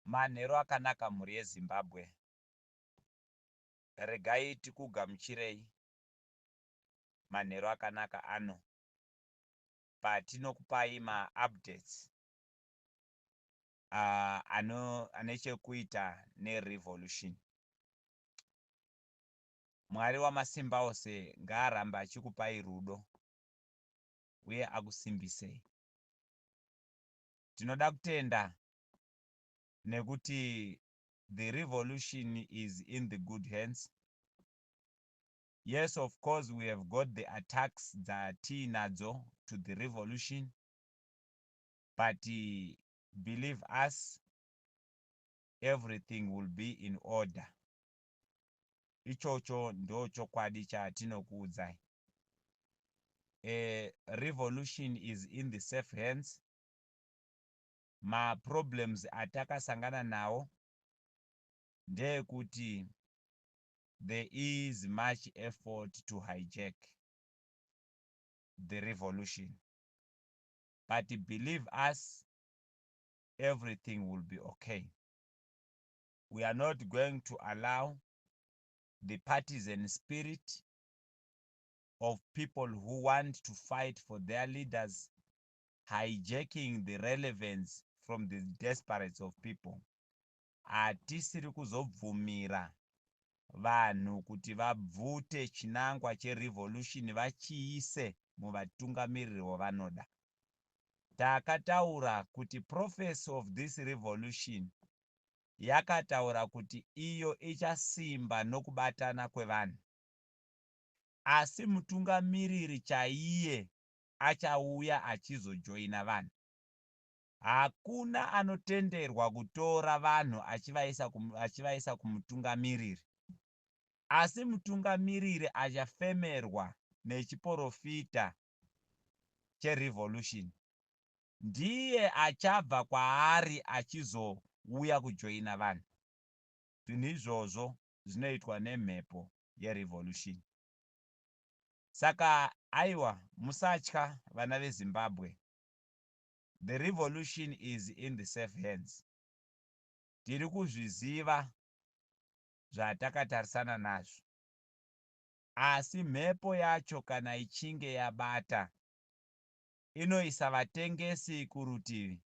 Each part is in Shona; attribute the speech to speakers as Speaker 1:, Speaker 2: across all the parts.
Speaker 1: Manhero akanaka mhuri yeZimbabwe. Regai tikugamuchirei manhero akanaka ano patinokupai ma-updates ane chekuita nerevolution. Mwari wamasimba ose ngaarambe achikupai rudo uye akusimbisei. Tinoda kutenda nekuti the revolution is in the good hands. Yes, of course, we have got the attacks dzatinadzo to the revolution, but believe us, everything will be in order. Ichocho ndo chokwadi chatinokuudzai. Revolution is in the safe hands. Ma-problems atakasangana nawo ndeyekuti there is much effort to hijack the revolution. But believe us, everything will be okay. We are not going to allow the partisan spirit of people who want to fight for their leaders hijacking the relevance from the desperates of people. Hatisiri kuzobvumira vanhu kuti vabvute chinangwa cherevolution vachiise muvatungamiriri wavanoda. Takataura kuti prophecy of this revolution yakataura kuti iyo ichasimba nokubatana kwevanhu. Asi mutungamiriri chaiye achauya achizojoina vanhu. Hakuna anotenderwa kutora vanhu achivaisa kumutungamiriri. Asi mutungamiriri achafemerwa nechiprofita cherevolution ndiye achabva kwaari achizouya kujoina vanhu. Zvinhu izvozvo zvinoitwa nemhepo yerevolution. Saka aiwa, musatya vana veZimbabwe. The revolution is in the safe hands. Tiri kuzviziva zvatakatarisana nazvo. Asi mhepo yacho kana ichinge yabata, inoisa vatengesi kurutivi,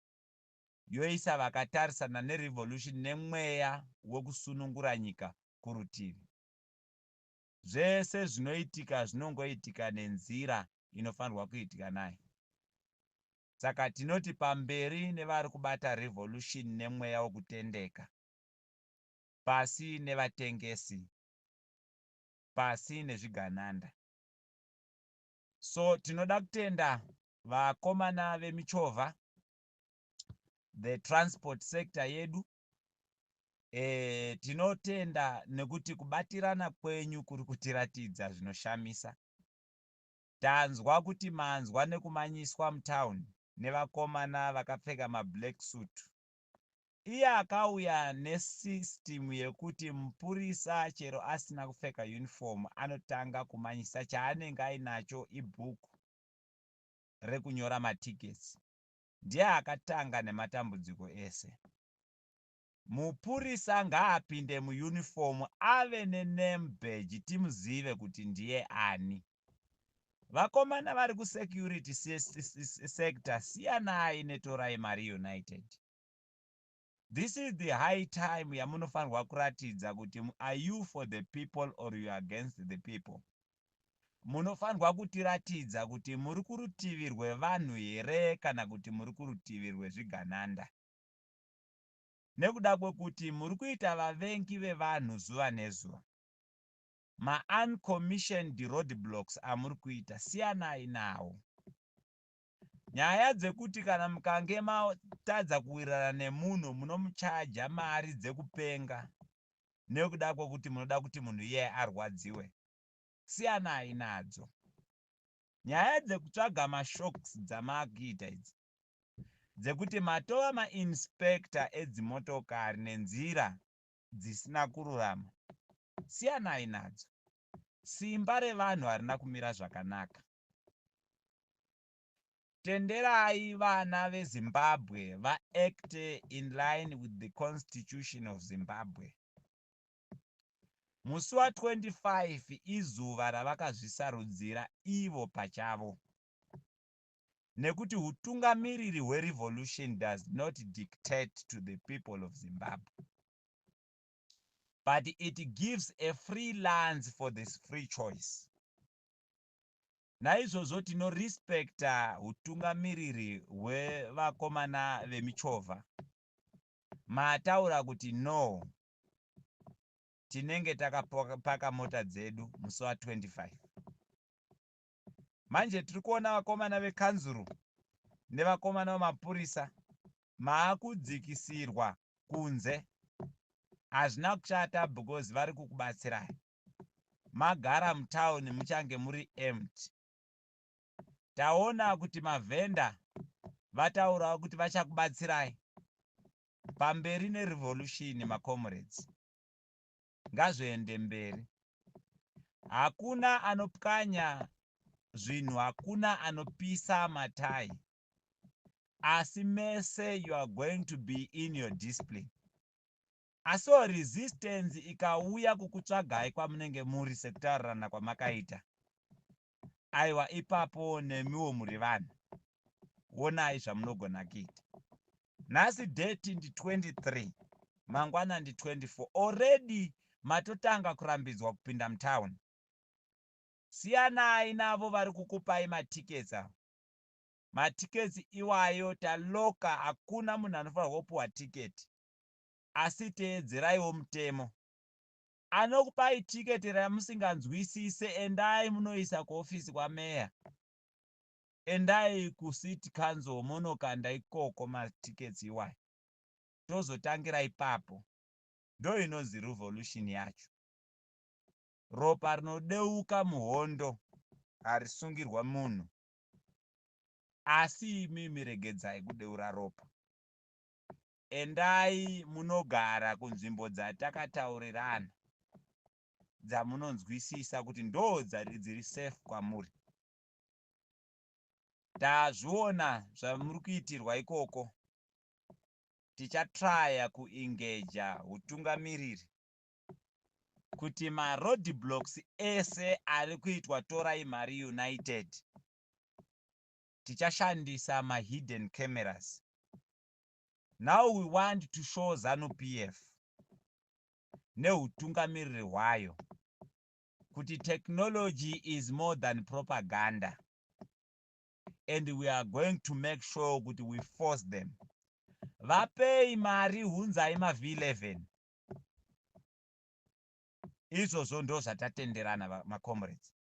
Speaker 1: yoisa vakatarisana nerevolution nemweya wekusunungura nyika kurutivi. Zvese zvinoitika zvinongoitika nenzira inofanirwa kuitika nayo. Saka tinoti pamberi nevari kubata revolution nemweya wokutendeka, pasi nevatengesi, pasi nezvigananda. So tinoda kutenda vakomana vemichovha, the transport sector yedu. Tinotenda nekuti kubatirana kwenyu kuri kutiratidza zvinoshamisa. Tanzwa kuti manzwa nekumanyiswa mutown nevakomana vakapfeka mablack suit. Iye akauya nesystem yekuti mupurisa chero asina kupfeka uniform anotanga kumanyisa chaanenge ainacho ibhuku rekunyora matickets. Ndiye akatanga nematambudziko ese. Mupurisa ngaapinde muuniform ave nename badge timuzive kuti ndiye ani. Vakomana vari kusecurity sector siyanai netorai mari United. This is the high time yamunofanirwa kuratidza kuti are you for the people or you are against the people. Munofanirwa kutiratidza kuti muri kurutivi rwevanhu here kana kuti muri kurutivi rwezvigananda. Nekuda kwekuti muri kuita vavengi vevanhu zuva nezuva. Ma-uncommissioned roadblocks amuri kuita siyanai nawo. Nyaya dzekuti kana mukange matadza kuwirirana nemunhu munomuchaja mari dzekupenga nekuda kwekuti munoda kuti munhu iye arwadziwe, siyanai nadzo. Nyaya dzekutsvaga mashocks dzamakuita idzi, dzekuti matova mainspector edzimotokari nenzira dzisina kururama, siyanai nadzo. Simba revanhu harina kumira zvakanaka. tenderai vana veZimbabwe vaacte in line with the constitution of Zimbabwe. Musi wa25 izuva ravakazvisarudzira ivo pachavo, nekuti utungamiriri hwerevolution does not dictate to the people of Zimbabwe, but it gives a free lance for this free choice. Naizvozvo tinorespekta utungamiriri hwevakomana vemichovha. Mataura kuti no, tinenge takapaka mota dzedu musi wa25. Manje tiri kuona vakomana vekanzuru nevakomana vemapurisa maakudzikisirwa kunze. Hazvina kushata because vari kukubatsirai. Magara mutauni muchange muri empty. Taona kuti mavhenda vataurawo kuti vachakubatsirai pamberi nerevolution, macomrades. Ngazviende mberi. Hakuna anopwanya zvinhu, hakuna anopisa matai. Asi mese you are going to be in your discipline. Aso resistance ikauya kukutsvagai kwamunenge muri sekutaurirana kwamakaita. Aiwa ipapo nemiwo muri vanhu. Onai zvamunogona kuita. Nhasi date ndi 23, mangwana ndi 24. Already matotanga kurambidzwa kupinda mutauni. Siyanai navo vari kukupai matikets avo. Matikets iwayo taloka, hakuna munhu anofanirwa kupuwa tiketi. Asi teedzeraiwo mutemo. Anokupai tiketi ramusinganzwisise, endai munoisa kuofisi kwameya. Endai kucity council munokanda ikoko matikets iwayo. Tozotangira ipapo. Ndo inonzi revolution yacho. Ropa rinodeuka muhondo harisungirwa munhu. Asi imi regedzai kudeura ropa. Endai munogara kunzvimbo dzatakataurirana, dzamunonzwisisa kuti ndo dziri safe kwamuri. Tazviona zvamuri kuitirwa ikoko. Tichatraya kuengeja utungamiriri kuti maroadblocks ese ari kuitwa Torai Mari United. Tichashandisa mahidden cameras. Now we want to show ZANU-PF neutungamiriri hwayo kuti technology is more than propaganda, and we are going to make sure kuti we force them. Vapei mari hunzai maV11. Izvozvo ndo zvatatenderana macomrades.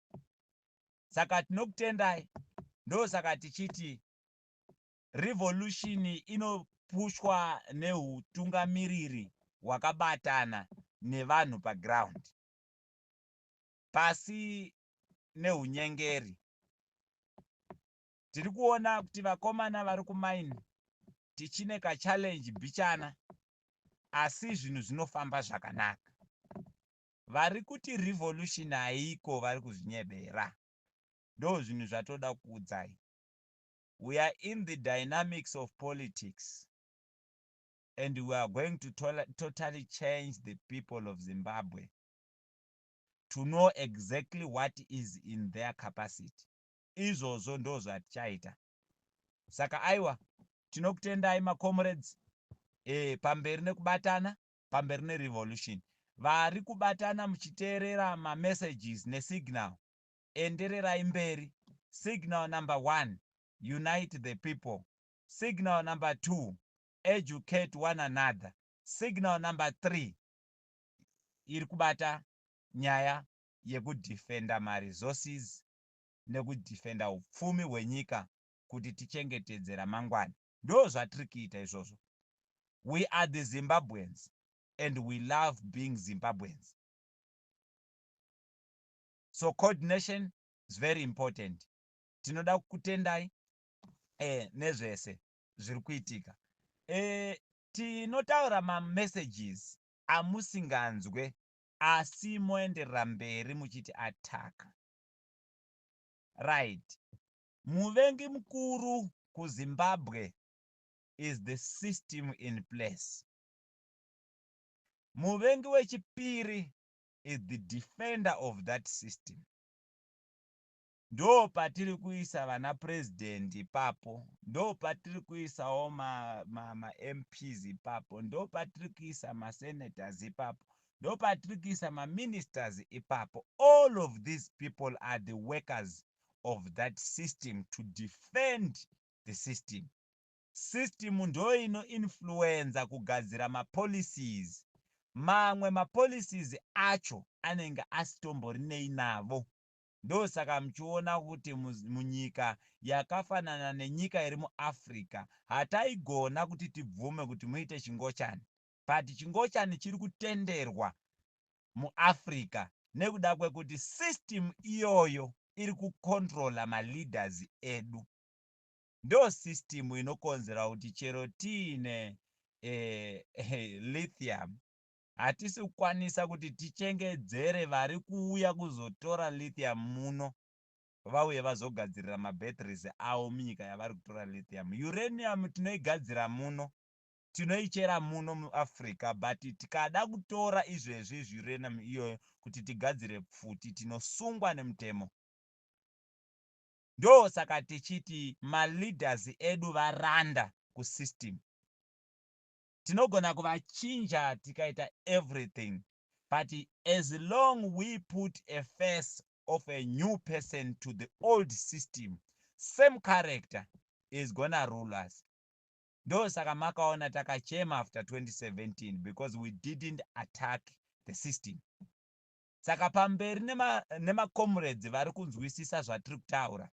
Speaker 1: Saka tinokutendai. Ndo saka tichiti revolution inopushwa neutungamiriri hwakabatana nevanhu paground, pasi neunyengeri. Tiri kuona kuti vakomana vari kumaini tichine kachallenge bichana, asi zvinhu zvinofamba zvakanaka. Vari kuti revolution haiko vari kuzvinyebera. Ndo zvinhu zvatoda kuudzai. We are in the dynamics of politics, and we are going to totally change the people of Zimbabwe to know exactly what is in their capacity. Izvozvo ndo zvatichaita. Saka aiwa, tinokutendai macomrades. Pamberi nekubatana, pamberi nerevolution. Vari kubatana muchiteerera mamessages nesignal. Endererai mberi. Signal number 1, unite the people. Signal number 2, educate one another. Signal number 3, iri kubata nyaya yekudefenda maresources nekudefenda upfumi hwenyika kuti tichengetedze ramangwana. Ndo zvatiri kuita izvozvo. We are the Zimbabweans, and we love being Zimbabweans. So coordination is very important. Tinoda kukutendai nezvese zviri kuitika. Tinotaura mamessages amusinganzwe, asi moenderera mberi muchiti ataka. Right. muvengi mukuru kuZimbabwe is the system in place. Muvengi wechipiri is the defender of that system. Ndo patiri kuisa vana president ipapo, ndo patiri kuisawo ma MPs ipapo, ndo patiri kuisa ma senators ipapo, ndo patiri kuisa ma ministers ipapo. All of these people are the workers of that system to defend the system. System ndo ino influenza kugadzira ma policies. Mamwe ma policies acho anenge asitombori nei navo. Ndo saka muchiona kuti munyika yakafanana nenyika iri muAfrica hataigona kuti tibvume kuti muite chingochani. But chingochani chiri kutenderwa muAfrica nekuda kwekuti system iyoyo iri kukontrola maleaders edu. Ndo system inokonzera kuti chero tiine lithium hatisi kukwanisa kuti tichengedzere vari kuuya kuzotora lithium muno vauye vazogadzirira mabatteries avo munyika yavari kutora lithium. Uranium tinoigadzira muno, tinoichera muno muAfrica, but tikada kutora izvezvi uranium iyoyo kuti tigadzire pfuti tinosungwa nemutemo. Ndo saka tichiti maleaders edu varanda kusystem. Tinogona kuvachinja tikaita everything, but as long we put a face of a new person to the old system, same character is gonna rule us. Ndo saka makaona takachema after 2017 because we didn't attack the system. Saka pamberi nema comrades vari kunzwisisa zvatiri kutaura,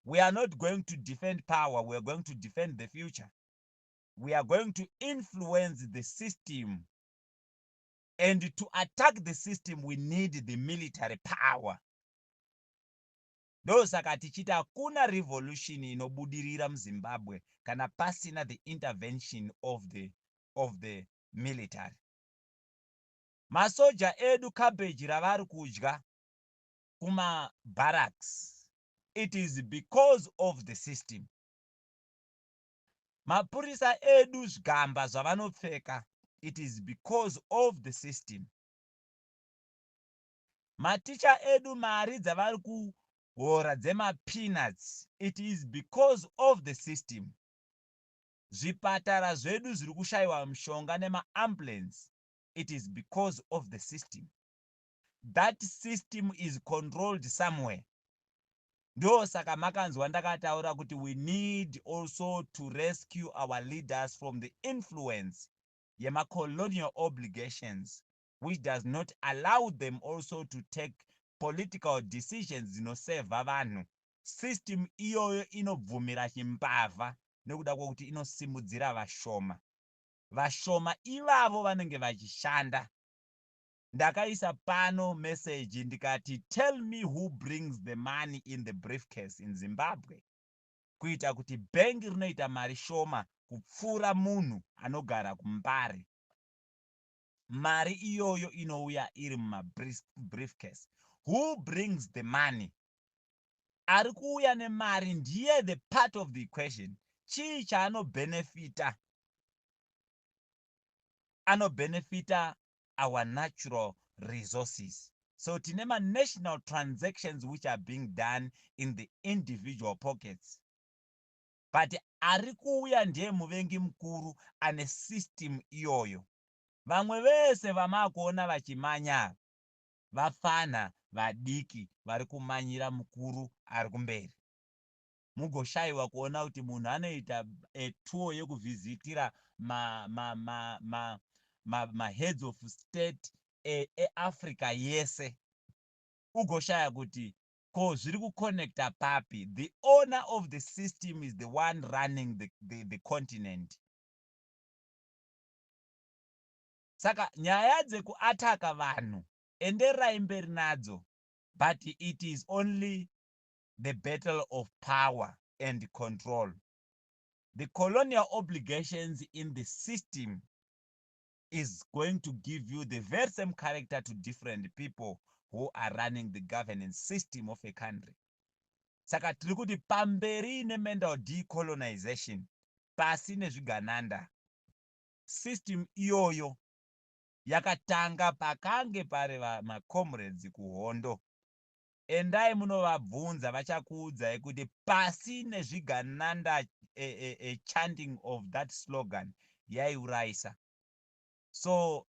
Speaker 1: we are not going to defend power, we are going to defend the future. We are going to influence the system, and to attack the system we need the military power. Ndo saka tichiti hakuna revolution inobudirira muZimbabwe kana pasina the intervention of the military. Masoja edu cabbage ravari kudya kuma barracks, it is because of the system. Mapurisa edu zvigamba zvavanopfeka, it is because of the system. Maticha edu mari dzavari kuhora dzema-peanuts, it is because of the system. Zvipatara zvedu zviri kushayiwa mishonga nema-ambulance, it is because of the system. That system is controlled somewhere. Ndo saka makanzwa ndakataura kuti we need also to rescue our leaders from the influence yema-colonial obligations, which does not allow them also to take political decisions dzinoseva vanhu. System iyoyo inobvumira chimbavha nekuda kwokuti inosimudzira vashoma. Vashoma ivavo vanenge vachishanda. Ndakaisa pano message ndikati, tell me who brings the money in the briefcase in Zimbabwe. Kuita kuti bengi rinoita mari shoma kupfuura munhu anogara kuMbare. Mari iyoyo inouya iri briefcase. Who brings the money? Ari kuuya nemari ndiye the part of the equation. Chii chaanobenefita? Anobenefita our natural resources. So tinema national transactions which are being done in the individual pockets. But ari kuuya ndiye muvengi mukuru ane system iyoyo. Vamwe vese vamakuona vachimanya vafana vadiki vari kumanyira mukuru ari kumberi. Mugoshayiwa kuona kuti munhu anoita tour yekuvhizitira ma heads of state eAfrica yese. Ugoshaya kuti ko zviri kuconnecta papi. The owner of the system is the one running the continent. Saka nyaya dzekuataka vanhu enderai mberi nadzo, but it is only the battle of power and control. The colonial obligations in the system is going to give you the very same character to different people who are running the governance system of a country. Saka tiri kuti pamberi nemental decolonization, pasi nezvigananda, system iyoyo yakatanga pakange pari macomrades kuhondo. Endai munovabvunza vachakuudzai kuti pasi nezvigananda chanting of that slogan yaiuraisa. So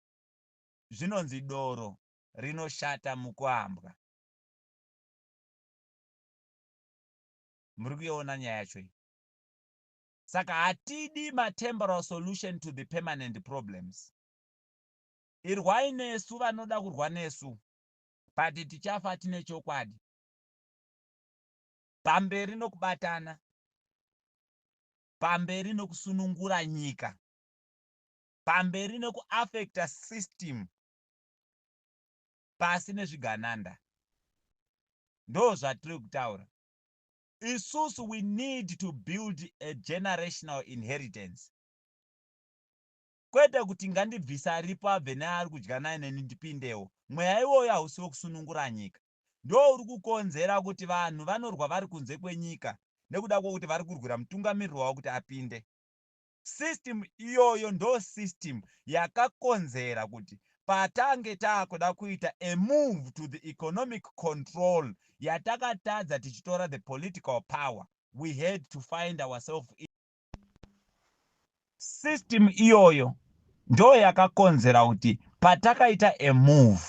Speaker 1: zvinonzi doro rinoshata mukuambwa. Muri kuiona nyaya yacho iyi. Saka hatidi temporal solution to the permanent problems. Irwai nesu vanoda kurwa nesu, but tichafa tine chokwadi. Pamberi nokubatana, pamberi nokusunungura nyika, pamberi nokuaffecta system, pasi nezvigananda. Ndo zvatiri kutaura. Isusu, we need to build a generational inheritance. Kwete kuti ngandibvisa ripo abve neari kudya naye neni ndipindewo. Mweya iwoyo hausiwo kusunungura nyika. Ndo uri kukonzera kuti vanhu vanorwa vari kunze kwenyika nekuda kwokuti vari kurwira mutungamiriri wavo kuti apinde. System iyoyo ndo system yakakonzera kuti patange taakuda kuita a move to the economic control yatakatadza tichitora the political power, we had to find ourselves in system iyoyo ndo yakakonzera kuti patakaita a move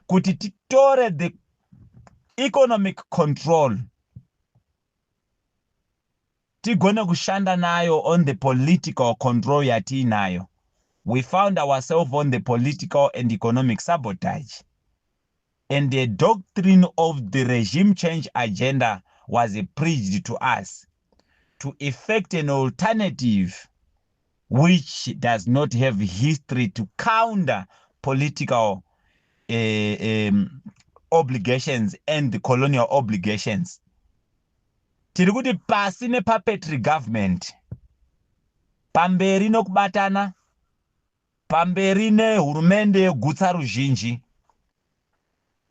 Speaker 1: kuti titore the economic control tigone kushanda nayo on the political control yatiinayo. We found ourselves on the political and economic sabotage. And the doctrine of the regime change agenda was preached to us to effect an alternative which does not have history to counter political obligations and the colonial obligations. Tiri kuti pasi nepuppetry government, pamberi nokubatana, pamberi nehurumende yegutsa ruzhinji,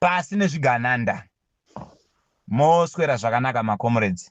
Speaker 1: pasi nezvigananda. Moswera zvakanaka macomrades.